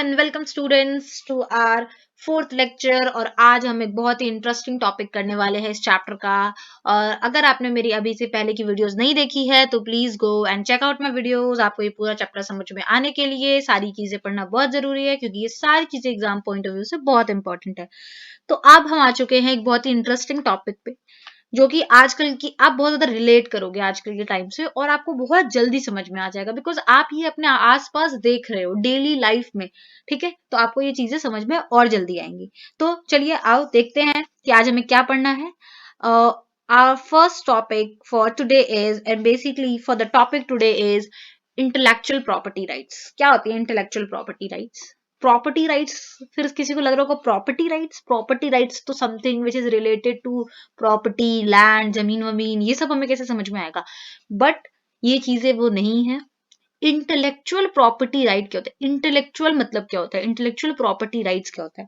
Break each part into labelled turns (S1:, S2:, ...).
S1: And welcome students to our fourth lecture. और आज हम एक बहुत ही इंटरेस्टिंग टॉपिक करने वाले हैं इस चैप्टर का। और अगर आपने मेरी अभी से पहले की वीडियोस नहीं देखी है तो please go and check out my videos. आपको ये पूरा चैप्टर समझ में आने के लिए सारी चीजें पढ़ना बहुत जरूरी है, क्योंकि ये सारी चीजें एग्जाम पॉइंट ऑफ व्यू से बहुत इंपॉर्टेंट है। तो अब हम आ चुके हैं एक बहुत ही इंटरेस्टिंग टॉपिक पे, जो कि आजकल की आप बहुत ज्यादा रिलेट करोगे आजकल के टाइम से, और आपको बहुत जल्दी समझ में आ जाएगा, बिकॉज आप ये अपने आसपास देख रहे हो डेली लाइफ में। ठीक है, तो आपको ये चीजें समझ में और जल्दी आएंगी। तो चलिए आओ देखते हैं कि आज हमें क्या पढ़ना है। Our first topic for today is, and basically for the topic today is intellectual property rights. क्या होती है intellectual property rights? Property rights, फिर किसी को लग रहा होगा प्रॉपर्टी राइट्स तो something which is related to property, land, जमीन वमीन, ये सब हमें कैसे समझ में आएगा। बट ये चीजें वो नहीं है। इंटेलेक्चुअल प्रॉपर्टी राइट क्या होता है, इंटेलेक्चुअल मतलब क्या होता है, इंटेलेक्चुअल प्रॉपर्टी राइट्स क्या होता है।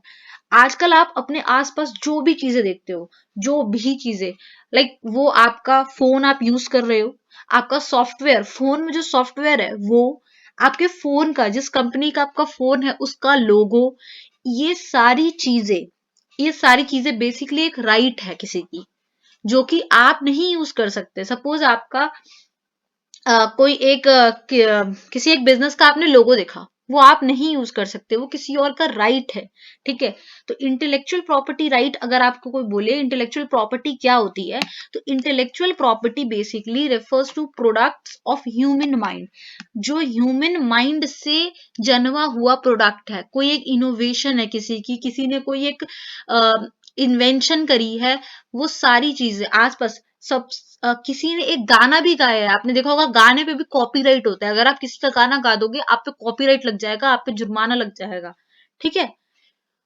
S1: आजकल आप अपने आसपास जो भी चीजें देखते हो, जो भी चीजें लाइक वो आपका फोन आप यूज कर रहे हो, आपका सॉफ्टवेयर, फोन में जो सॉफ्टवेयर है वो, आपके फोन का, जिस कंपनी का आपका फोन है उसका लोगो, ये सारी चीजें, ये सारी चीजें बेसिकली एक राइट है किसी की, जो कि आप नहीं यूज कर सकते। सपोज आपका कोई एक किसी एक बिजनेस का आपने लोगो देखा, वो आप नहीं यूज कर सकते, वो किसी और का राइट है। ठीक है, तो इंटेलेक्चुअल प्रॉपर्टी राइट, अगर आपको कोई बोले इंटेलेक्चुअल प्रॉपर्टी क्या होती है, तो intellectual property basically refers to products of human mind. जो ह्यूमन माइंड से जन्मा हुआ प्रोडक्ट है, कोई एक इनोवेशन है किसी की, किसी ने कोई एक इन्वेंशन करी है, वो सारी चीजें आसपास सब किसी ने एक गाना भी गाया है, आपने देखा होगा गाने पे भी कॉपीराइट होता है। अगर आप किसी का गाना गा दोगे, आप पे कॉपीराइट लग जाएगा, आप पे जुर्माना लग जाएगा। ठीक है,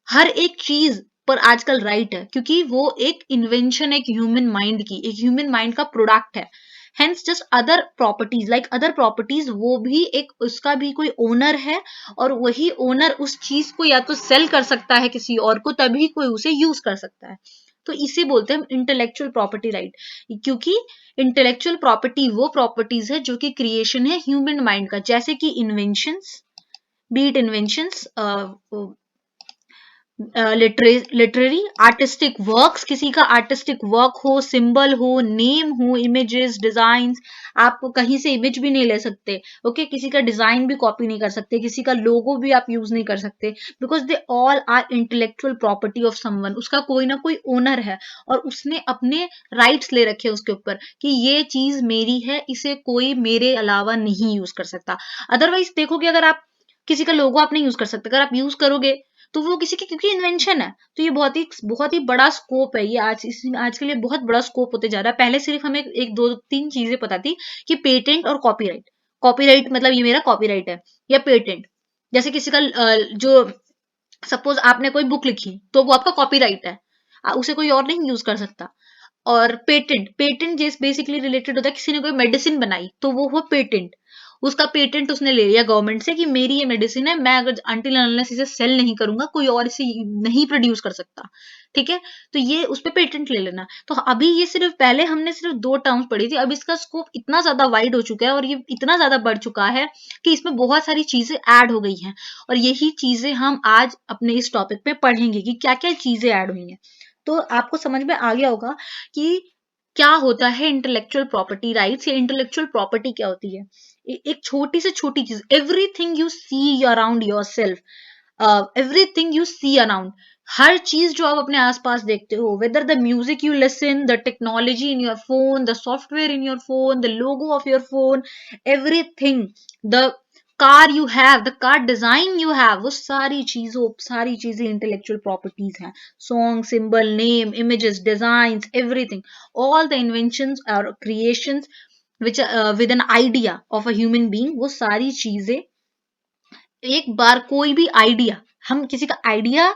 S1: हर एक चीज पर आजकल राइट है, क्योंकि वो एक इन्वेंशन, एक ह्यूमन माइंड की, एक ह्यूमन माइंड का प्रोडक्ट है। Hence just other properties, like other properties, वो भी एक, उसका भी कोई ओनर है, और वही ओनर उस चीज को या तो सेल कर सकता है किसी और को, तभी कोई उसे यूज कर सकता है। तो इसे बोलते हैं हम इंटेलेक्चुअल प्रॉपर्टी राइट, क्योंकि इंटेलेक्चुअल प्रॉपर्टी वो प्रॉपर्टीज है जो कि क्रिएशन है ह्यूमन माइंड का, जैसे कि इन्वेंशंस, बीट इन्वेंशंस, लिटरेरी आर्टिस्टिक वर्क्स, किसी का आर्टिस्टिक वर्क हो, सिंबल हो, नेम हो, इमेजेस, डिजाइन, आप कहीं से इमेज भी नहीं ले सकते। ओके, किसी का डिजाइन भी कॉपी नहीं कर सकते, किसी का लोगो भी आप यूज नहीं कर सकते, because they all are intellectual property of someone. उसका कोई ना कोई ओनर है, और उसने अपने राइट्स ले रखे उसके ऊपर कि ये चीज मेरी है, इसे कोई मेरे अलावा नहीं यूज कर सकता। अदरवाइज देखोगे, अगर आप किसी का लोगो आप नहीं यूज कर सकते, अगर आप यूज करोगे तो वो किसी की, क्योंकि इन्वेंशन है, तो ये बहुत ही बड़ा स्कोप है। ये आज के लिए बहुत बड़ा स्कोप होते जा रहा है। पहले सिर्फ हमें एक दो तीन चीजें पता थी कि पेटेंट और कॉपीराइट। कॉपीराइट मतलब ये मेरा कॉपीराइट है, या पेटेंट जैसे किसी का जो, सपोज आपने कोई बुक लिखी तो वो आपका कॉपीराइट है, उसे कोई और नहीं यूज कर सकता। और पेटेंट, पेटेंट जिस बेसिकली रिलेटेड होता है, किसी ने कोई मेडिसिन बनाई तो वो हुआ पेटेंट, उसका पेटेंट उसने ले लिया गवर्नमेंट से कि मेरी ये मेडिसिन है, मैं अगर अनटिल अनलेस इसे सेल नहीं करूंगा, कोई और इसे नहीं प्रोड्यूस कर सकता। ठीक है, तो ये उस पर पेटेंट ले लेना। तो अभी ये सिर्फ, पहले हमने सिर्फ दो टर्म्स पढ़ी थी, अब इसका स्कोप इतना ज्यादा वाइड हो चुका है, और ये इतना ज्यादा बढ़ चुका है कि इसमें बहुत सारी चीजें ऐड हो गई हैं, और यही चीजें हम आज अपने इस टॉपिक पे पढ़ेंगे कि क्या क्या चीजें ऐड हुई हैं। तो आपको समझ में आ गया होगा कि क्या होता है इंटेलेक्चुअल प्रॉपर्टी राइट्स, या इंटेलेक्चुअल प्रॉपर्टी क्या होती है। एक छोटी से छोटी चीज, everything you see around yourself, everything you see around, हर चीज जो आप अपने आसपास देखते हो, whether the music you listen, the technology in your phone, the software in your phone, the logo of your phone, everything, the car you have, the car design you have, वो सारी चीजें इंटेलेक्चुअल प्रॉपर्टीज हैं। Song, symbol, name, images, design, everything, all the inventions or creations which with an idea of a human being, वो सारी चीजें, एक बार कोई भी आइडिया, हम किसी का आइडिया,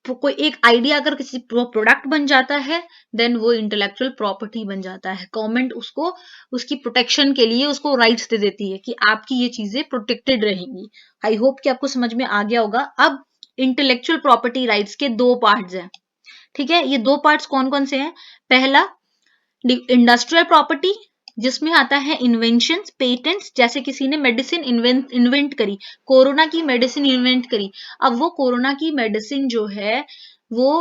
S1: कोई एक आइडिया अगर किसी प्रोडक्ट बन जाता है, देन वो इंटेलेक्चुअल प्रॉपर्टी बन जाता है। गवर्नमेंट उसको, उसकी प्रोटेक्शन के लिए उसको राइट्स दे देती है कि आपकी ये चीजें प्रोटेक्टेड रहेंगी। आई होप कि आपको समझ में आ गया होगा। अब इंटेलेक्चुअल प्रॉपर्टी राइट्स के दो पार्ट्स हैं। ठीक है, ये दो पार्ट्स कौन कौन से हैं? पहला इंडस्ट्रियल प्रॉपर्टी, जिसमें आता है इन्वेंशंस, पेटेंट्स, जैसे किसी ने मेडिसिन इन्वेंट करी, कोरोना की मेडिसिन इन्वेंट करी। अब वो कोरोना की मेडिसिन जो है वो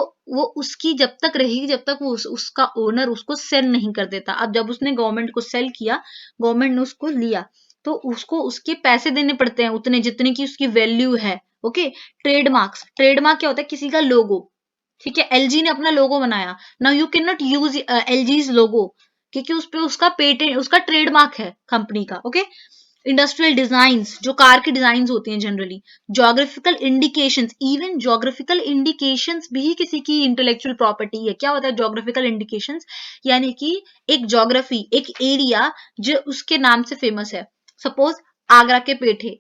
S1: उसकी जब तक रहेगी जब तक वो उसका ओनर उसको सेल नहीं कर देता। अब जब उसने गवर्नमेंट को सेल किया, गवर्नमेंट ने उसको लिया, तो उसको उसके पैसे देने पड़ते हैं उतने जितने की उसकी वैल्यू है। ओके, ट्रेडमार्क्स, ट्रेडमार्क क्या होता है? किसी का लोगो, ठीक है, एलजी ने अपना लोगो बनाया, now you can not use LG's logo, क्योंकि उस पे उसका पेटेंट, उसका ट्रेडमार्क है कंपनी का। ओके, इंडस्ट्रियल डिजाइन्स, जो कार की डिजाइन्स होती हैं generally, geographical indications, even geographical indications भी किसी की इंटेलेक्चुअल प्रॉपर्टी है। क्या होता है जोग्राफिकल इंडिकेशंस? यानी कि एक जोग्राफी, एक एरिया जो उसके नाम से फेमस है। सपोज आगरा के पेठे,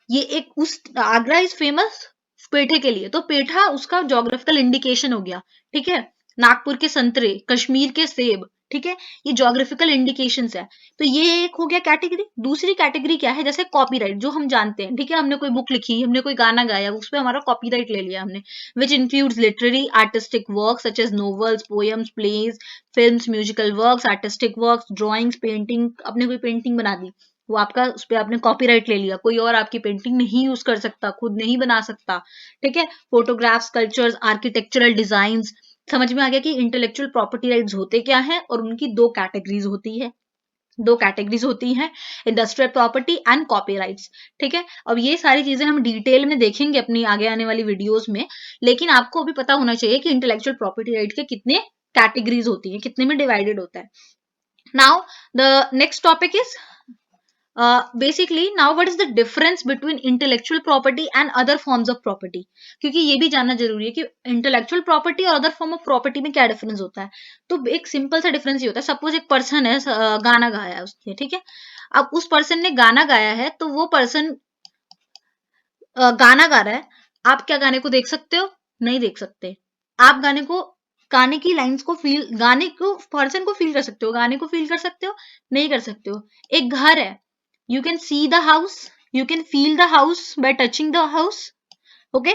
S1: ये एक उस आगरा इज फेमस पेठे के लिए, तो पेठा उसका जोग्राफिकल इंडिकेशन हो गया। ठीक है, नागपुर के संतरे, कश्मीर के सेब, ठीक है, ये जोग्राफिकल इंडिकेशंस है। तो ये एक हो गया कैटेगरी। दूसरी कैटेगरी क्या है? जैसे कॉपीराइट, जो हम जानते हैं, ठीक है, हमने कोई बुक लिखी, हमने कोई गाना गाया, उस पर हमारा कॉपीराइट ले लिया हमने, which includes literary artistic work such as novels, poems, plays, films, musical works, artistic works, drawings, painting. अपने कोई पेंटिंग बना दी, वो आपका, उस पर आपने कॉपीराइट ले लिया, कोई और आपकी पेंटिंग नहीं यूज कर सकता, खुद नहीं बना सकता। ठीक है, फोटोग्राफ्स, कल्चर्स, आर्किटेक्चरल डिजाइन्स। समझ में आ गया कि इंटेलेक्चुअल प्रॉपर्टी राइट्स होते क्या हैं और उनकी दो कैटेगरीज होती है। दो कैटेगरीज होती हैं, इंडस्ट्रियल प्रॉपर्टी एंड कॉपीराइट्स। ठीक है, अब ये सारी चीजें हम डिटेल में देखेंगे अपनी आगे आने वाली वीडियोस में, लेकिन आपको अभी पता होना चाहिए कि इंटेलेक्चुअल प्रॉपर्टी राइट के कितने कैटेगरीज होती है, कितने में डिवाइडेड होता है। Now the next topic is basically now what is the difference between intellectual property and other forms of property, क्योंकि ये भी जानना जरूरी है कि इंटेलेक्चुअल प्रॉपर्टी और अदर फॉर्म ऑफ प्रॉपर्टी में क्या डिफरेंस होता है। तो एक सिंपल सा डिफरेंस ये होता है, सपोज एक पर्सन है, गाना गाया है उसने, ठीक है, अब उस पर्सन ने गाना गाया है, तो वो पर्सन गाना गा रहा है, आप क्या गाने को देख सकते हो? नहीं देख सकते। आप गाने को, गाने की लाइंस को फील, गाने को, पर्सन को फील कर सकते हो, गाने को फील कर सकते हो? नहीं कर सकते हो। एक घर है, you can see the house, you can feel the house by touching the house. Okay,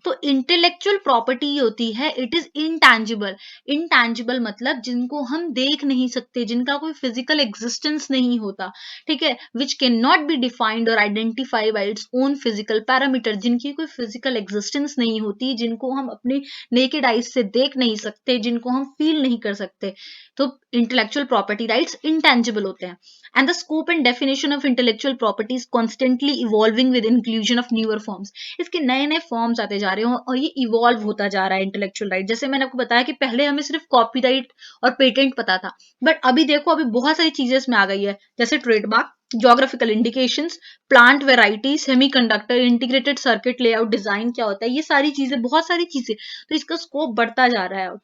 S1: तो इंटेलेक्चुअल प्रॉपर्टी होती है, इट इज इंटैंजिबल। इंटैंजिबल मतलब जिनको हम देख नहीं सकते, जिनका कोई फिजिकल एग्जिस्टेंस नहीं होता। ठीक है, which can not be defined और identify by its own physical parameter, जिनकी कोई फिजिकल एग्जिस्टेंस नहीं होती, जिनको हम अपने नेकेड आइज से देख नहीं सकते, जिनको हम फील नहीं कर सकते। तो इंटेलेक्चुअल प्रॉपर्टी राइट्स इंटैंजिबल होते हैं। And the scope and definition of intellectual property is constantly evolving with inclusion of newer forms. इसके नए नए फॉर्म्स आते जा रहे हो और ये इवॉल्व होता जा रहा है इंटेलेक्चुअल राइट। जैसे मैंने आपको बताया कि पहले हमें सिर्फ कॉपीराइट और पेटेंट पता था, बट अभी देखो अभी बहुत सारी चीजें इसमें आ गई है, जैसे trademark, geographical indications, plant variety, semiconductor, integrated circuit layout design क्या होता है, ये सारी चीजें, बहुत सारी चीजें, तो इसका स्कोप बढ़ता जा रहा है।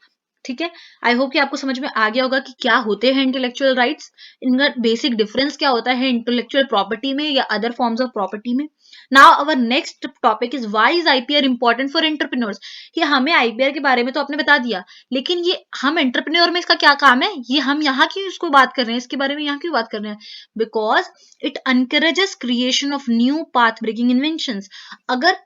S1: ठीक है, आई होप कि आपको समझ में आ गया होगा कि क्या होते हैं इंटेलेक्चुअल राइट्स, इनका बेसिक डिफरेंस क्या होता है इंटेलेक्चुअल प्रॉपर्टी में या अदर फॉर्म्स ऑफ प्रॉपर्टी में। Now our next topic is why is IPR important for entrepreneurs. कि हमें आईपीआर के बारे में तो आपने बता दिया, लेकिन ये हम एंटरप्रेन्योर में इसका क्या काम है, ये हम यहाँ क्यों इसको बात कर रहे हैं, इसके बारे में यहाँ क्यों बात कर रहे हैं? Because it encourages creation of new path breaking inventions. अगर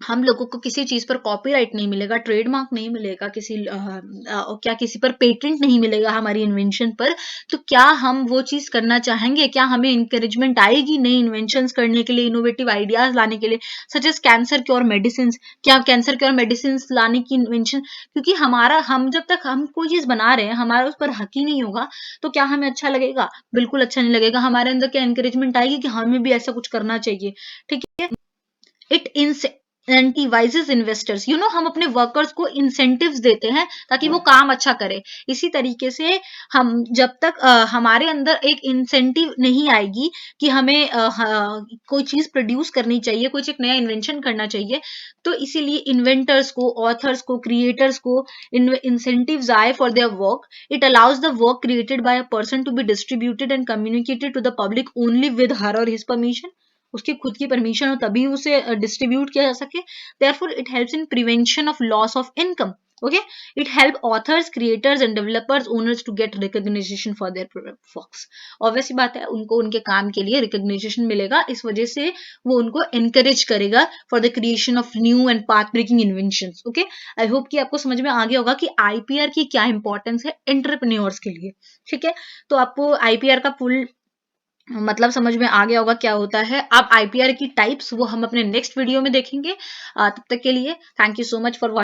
S1: हम लोगों को किसी चीज पर कॉपीराइट नहीं मिलेगा, ट्रेडमार्क नहीं मिलेगा, क्या किसी पर पेटेंट नहीं मिलेगा हमारी इन्वेंशन पर, तो क्या हम वो चीज करना चाहेंगे? क्या हमें इंकरेजमेंट आएगी नई इन्वेंशंस करने के लिए, इनोवेटिव आइडियाज लाने के लिए, such as cancer cure medicine? क्या कैंसर क्योर मेडिसिन लाने की इन्वेंशन, क्योंकि हमारा, हम जब तक हम कोई चीज बना रहे हैं, हमारा उस पर हक ही नहीं होगा, तो क्या हमें अच्छा लगेगा? बिल्कुल अच्छा नहीं लगेगा। हमारे अंदर क्या इंकरेजमेंट आएगी कि हमें भी ऐसा कुछ करना चाहिए? ठीक है, इट इंसेंटिवाइजेस इन्वेस्टर्स, हम अपने वर्कर्स को इंसेंटिव्स देते हैं ताकि वो काम अच्छा करे। इसी तरीके से हम जब तक हमारे अंदर एक इंसेंटिव नहीं आएगी कि हमें कोई चीज प्रोड्यूस करनी चाहिए, कुछ एक नया इन्वेंशन करना चाहिए, तो इसीलिए इन्वेंटर्स को, ऑथर्स को, क्रिएटर्स को इंसेंटिव्स आए for their work. It allows the work created by a person to be distributed and communicated to the public only with her or his permission. उसकी खुद की परमिशन हो तभी उसे डिस्ट्रीब्यूट किया जा सके। Therefore it helps in prevention of loss of income. Okay, it help authors, creators and developers, owners to get recognition for their works. Obviously बात है, उनको उनके काम के लिए recognition मिलेगा, इस वजह से वो उनको encourage करेगा for the creation of new and path breaking inventions. Okay, I hope कि आपको समझ में आ गया होगा कि IPR की क्या importance है entrepreneurs के लिए. ठीक है, तो आपको IPR का full मतलब समझ में आ गया होगा क्या होता है. अब IPR की टाइप्स वो हम अपने नेक्स्ट वीडियो में देखेंगे. तब तक के लिए thank you so much for